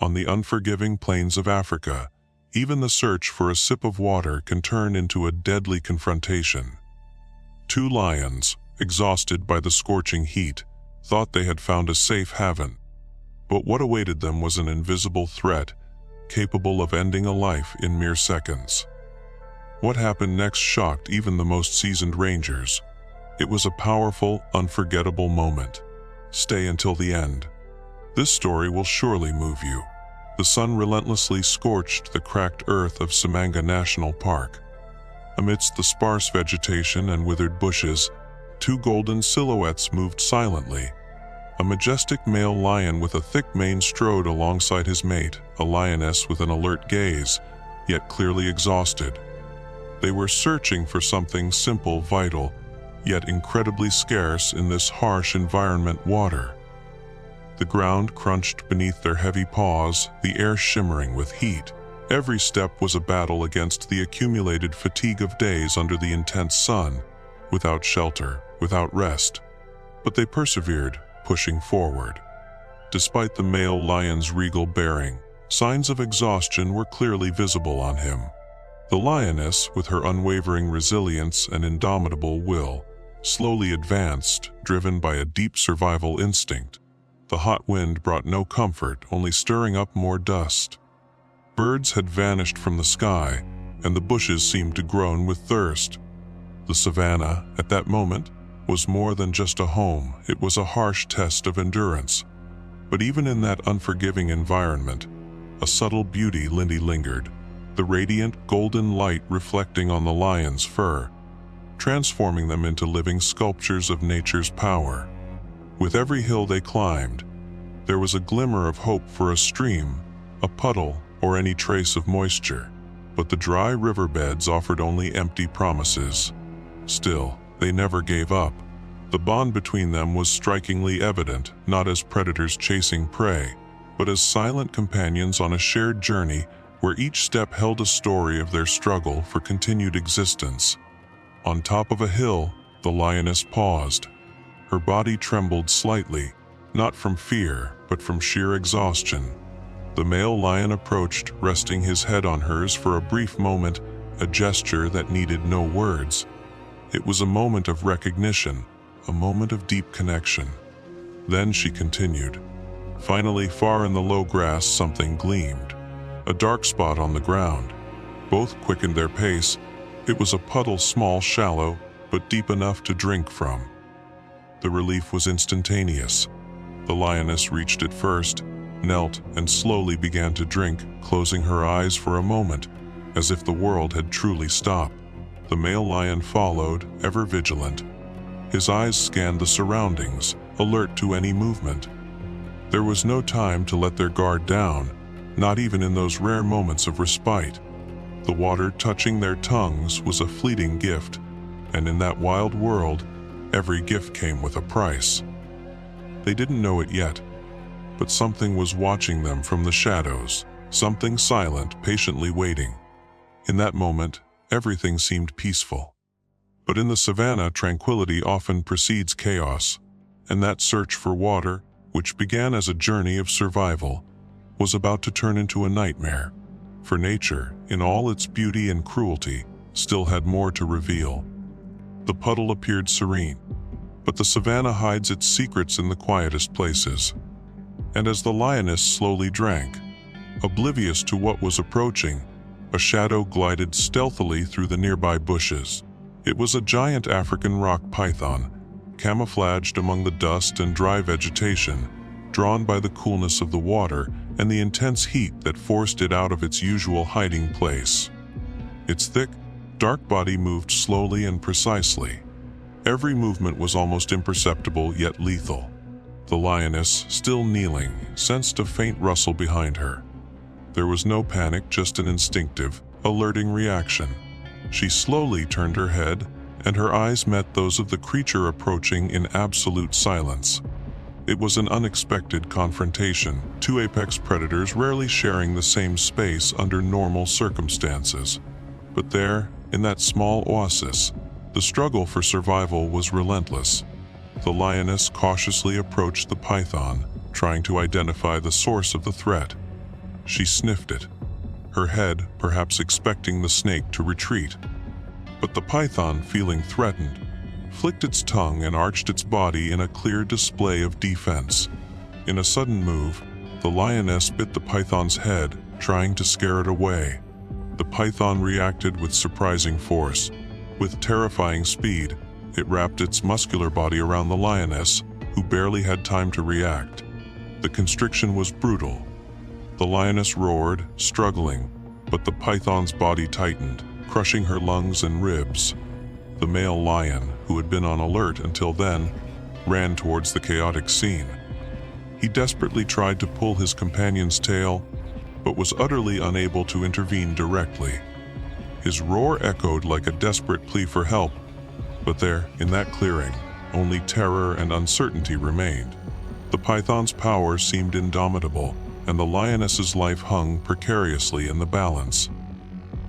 On the unforgiving plains of Africa, even the search for a sip of water can turn into a deadly confrontation. Two lions, exhausted by the scorching heat, thought they had found a safe haven. But what awaited them was an invisible threat, capable of ending a life in mere seconds. What happened next shocked even the most seasoned rangers. It was a powerful, unforgettable moment. Stay until the end. This story will surely move you. The sun relentlessly scorched the cracked earth of Semanga National Park. Amidst the sparse vegetation and withered bushes, two golden silhouettes moved silently. A majestic male lion with a thick mane strode alongside his mate, a lioness with an alert gaze, yet clearly exhausted. They were searching for something simple, vital, yet incredibly scarce in this harsh environment: water. The ground crunched beneath their heavy paws, the air shimmering with heat. Every step was a battle against the accumulated fatigue of days under the intense sun, without shelter, without rest. But they persevered, pushing forward. Despite the male lion's regal bearing, signs of exhaustion were clearly visible on him. The lioness, with her unwavering resilience and indomitable will, slowly advanced, driven by a deep survival instinct. The hot wind brought no comfort, only stirring up more dust. Birds had vanished from the sky, and the bushes seemed to groan with thirst. The savannah, at that moment, was more than just a home. It was a harsh test of endurance. But even in that unforgiving environment, a subtle beauty lingered, the radiant golden light reflecting on the lion's fur, transforming them into living sculptures of nature's power. With every hill they climbed, there was a glimmer of hope for a stream, a puddle, or any trace of moisture. But the dry riverbeds offered only empty promises. Still, they never gave up. The bond between them was strikingly evident, not as predators chasing prey, but as silent companions on a shared journey where each step held a story of their struggle for continued existence. On top of a hill, the lioness paused. Her body trembled slightly, not from fear, but from sheer exhaustion. The male lion approached, resting his head on hers for a brief moment, a gesture that needed no words. It was a moment of recognition, a moment of deep connection. Then she continued. Finally, far in the low grass, something gleamed. A dark spot on the ground. Both quickened their pace. It was a puddle, small, shallow, but deep enough to drink from. The relief was instantaneous. The lioness reached it first, knelt, and slowly began to drink, closing her eyes for a moment, as if the world had truly stopped. The male lion followed, ever vigilant. His eyes scanned the surroundings, alert to any movement. There was no time to let their guard down, not even in those rare moments of respite. The water touching their tongues was a fleeting gift, and in that wild world, every gift came with a price. They didn't know it yet, but something was watching them from the shadows, something silent, patiently waiting. In that moment, everything seemed peaceful. But in the savannah, tranquility often precedes chaos, and that search for water, which began as a journey of survival, was about to turn into a nightmare. For nature, in all its beauty and cruelty, still had more to reveal. The puddle appeared serene, but the savannah hides its secrets in the quietest places. And as the lioness slowly drank, oblivious to what was approaching, a shadow glided stealthily through the nearby bushes. It was a giant African rock python, camouflaged among the dust and dry vegetation, drawn by the coolness of the water and the intense heat that forced it out of its usual hiding place. Its thick, dark body moved slowly and precisely. Every movement was almost imperceptible yet lethal. The lioness, still kneeling, sensed a faint rustle behind her. There was no panic, just an instinctive, alerting reaction. She slowly turned her head, and her eyes met those of the creature approaching in absolute silence. It was an unexpected confrontation, two apex predators rarely sharing the same space under normal circumstances. But there, in that small oasis, The struggle for survival was relentless. The lioness cautiously approached the python, trying to identify the source of the threat. She sniffed it, her head perhaps expecting the snake to retreat. But the python, feeling threatened, flicked its tongue and arched its body in a clear display of defense. In a sudden move, the lioness bit the python's head, trying to scare it away. The python reacted with surprising force. With terrifying speed, it wrapped its muscular body around the lioness, who barely had time to react. The constriction was brutal. The lioness roared, struggling, but the python's body tightened, crushing her lungs and ribs. The male lion, who had been on alert until then, ran towards the chaotic scene. He desperately tried to pull his companion's tail, but was utterly unable to intervene directly. His roar echoed like a desperate plea for help, but there, in that clearing, only terror and uncertainty remained. The python's power seemed indomitable, and the lioness's life hung precariously in the balance.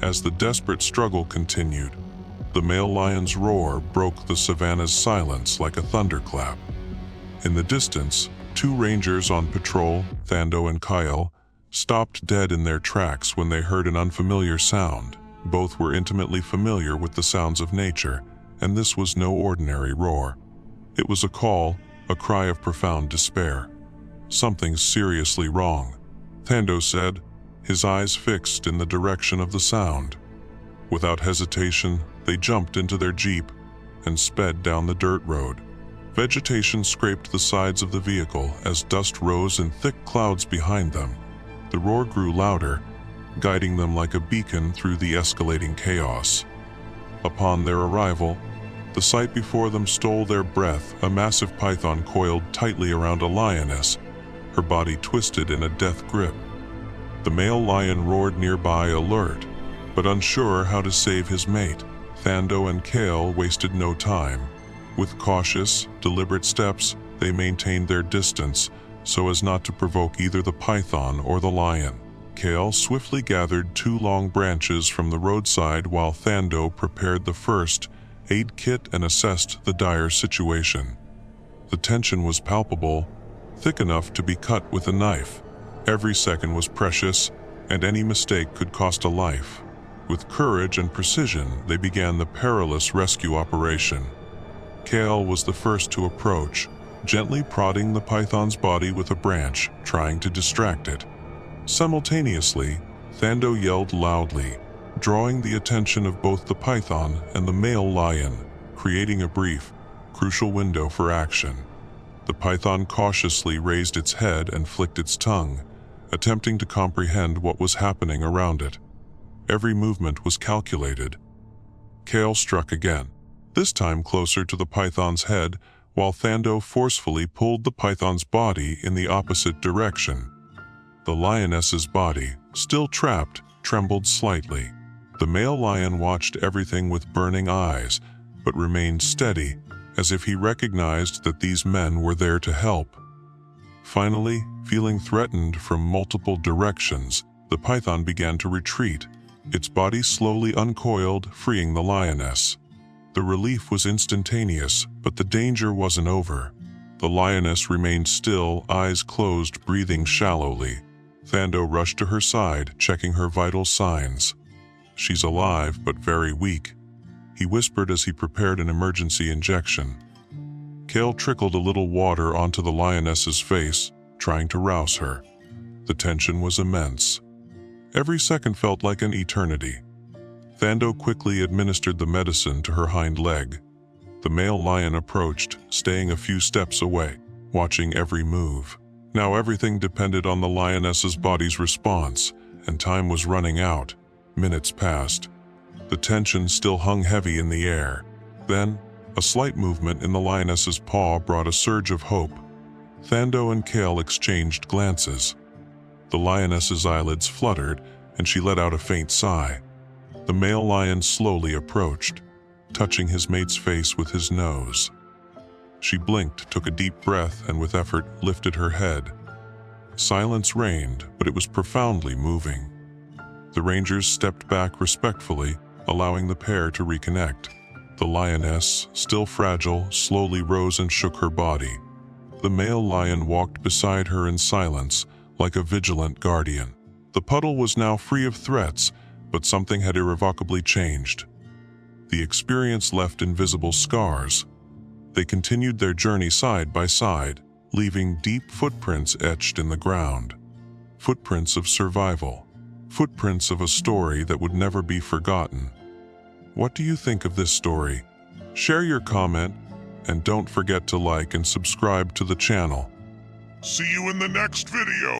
As the desperate struggle continued, the male lion's roar broke the savanna's silence like a thunderclap. In the distance, two rangers on patrol, Thando and Kyle, stopped dead in their tracks when they heard an unfamiliar sound. Both were intimately familiar with the sounds of nature, and this was no ordinary roar. It was a call, a cry of profound despair. "Something's seriously wrong," Thando said, his eyes fixed in the direction of the sound. Without hesitation, they jumped into their jeep and sped down the dirt road. Vegetation scraped the sides of the vehicle as dust rose in thick clouds behind them. The roar grew louder, guiding them like a beacon through the escalating chaos. Upon their arrival, the sight before them stole their breath. A massive python coiled tightly around a lioness, her body twisted in a death grip. The male lion roared nearby, alert, but unsure how to save his mate. Thando and Kale wasted no time. With cautious, deliberate steps, they maintained their distance so as not to provoke either the python or the lion. Kale swiftly gathered two long branches from the roadside while Thando prepared the first aid kit and assessed the dire situation. The tension was palpable, thick enough to be cut with a knife. Every second was precious, and any mistake could cost a life. With courage and precision, they began the perilous rescue operation. Kale was the first to approach, gently prodding the python's body with a branch, trying to distract it. Simultaneously, Thando yelled loudly, drawing the attention of both the python and the male lion, creating a brief, crucial window for action. The python cautiously raised its head and flicked its tongue, attempting to comprehend what was happening around it. Every movement was calculated. Kale struck again, this time closer to the python's head, while Thando forcefully pulled the python's body in the opposite direction. The lioness's body, still trapped, trembled slightly. The male lion watched everything with burning eyes, but remained steady, as if he recognized that these men were there to help. Finally, feeling threatened from multiple directions, the python began to retreat. Its body slowly uncoiled, freeing the lioness. The relief was instantaneous, but the danger wasn't over. The lioness remained still, eyes closed, breathing shallowly. Thando rushed to her side, checking her vital signs. "She's alive, but very weak," he whispered as he prepared an emergency injection. Kale trickled a little water onto the lioness's face, trying to rouse her. The tension was immense. Every second felt like an eternity. Thando quickly administered the medicine to her hind leg. The male lion approached, staying a few steps away, watching every move. Now everything depended on the lioness's body's response, and time was running out. Minutes passed. The tension still hung heavy in the air. Then, a slight movement in the lioness's paw brought a surge of hope. Thando and Kale exchanged glances. The lioness's eyelids fluttered, and she let out a faint sigh. The male lion slowly approached, touching his mate's face with his nose. She blinked, took a deep breath, and with effort lifted her head. Silence reigned, but it was profoundly moving. The rangers stepped back respectfully, allowing the pair to reconnect. The lioness, still fragile, slowly rose and shook her body. The male lion walked beside her in silence, like a vigilant guardian. The puddle was now free of threats, but something had irrevocably changed. The experience left invisible scars. They continued their journey side by side, leaving deep footprints etched in the ground. Footprints of survival. Footprints of a story that would never be forgotten. What do you think of this story? Share your comment, and don't forget to like and subscribe to the channel. See you in the next video.